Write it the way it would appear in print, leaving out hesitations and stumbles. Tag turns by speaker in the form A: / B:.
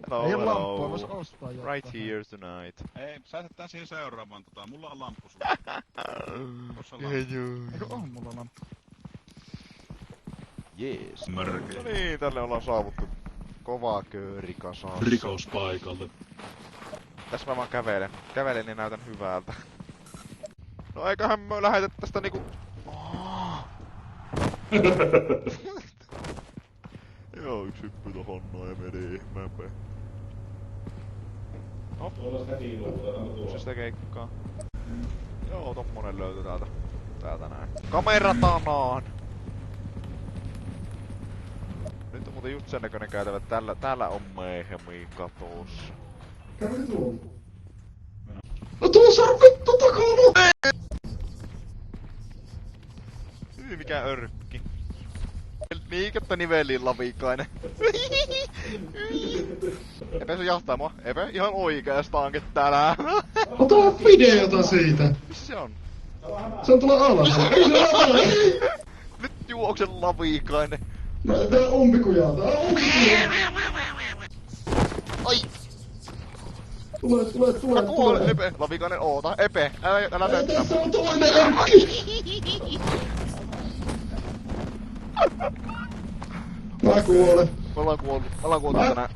A: Hello,
B: Ei oo
A: hello.
B: lamppua, vois ostaa jotain.
A: Right here tonight.
C: Ei, säästetään siihen seuraavaan mulla on lamppu sulla. Tossa on lamppu.
B: Eikö on mulla lamppu?
A: Jees.
C: Mörkö.
A: No niin, tälle ollaan saavuttu. Kovaa kööri kasassa.
C: Rikospaikalle.
A: Tässä mä vaan kävelen niin näytän hyvältä. No eiköhän me lähetä tästä niinku... Joo, yksi hyppy tohon noin ja meni ihmeempeen. No. Se sitä keikkaa. Joo, tommonen löytyi täältä. Täältä näin. Kameratanaan! Nyt on muuten just sen näköinen käytävä, että täällä on meihemi katossa.
D: Kävi tuolla. No tuossa on vittu takana!
A: Mikä örkki. Liikettä nivelillä viikainen. Epe se jahtaa mua. Epe ihan oikeestaankin täällä.
D: Ota videota siitä.
A: Missä se on?
D: Se on tuolla alhaalla. Ei se ole alas.
A: Nyt juoksen laviikainen.
D: Tää on umpikujaa. Tää on umpikujaa.
A: Ai!
D: Tule.
A: Mä kuolen, Epe. Lavikainen, oota. Epe, älä näyttää.
D: Tässä on toinen örkki. Mä kuolen.
A: Me ollaan kuoltu tänään.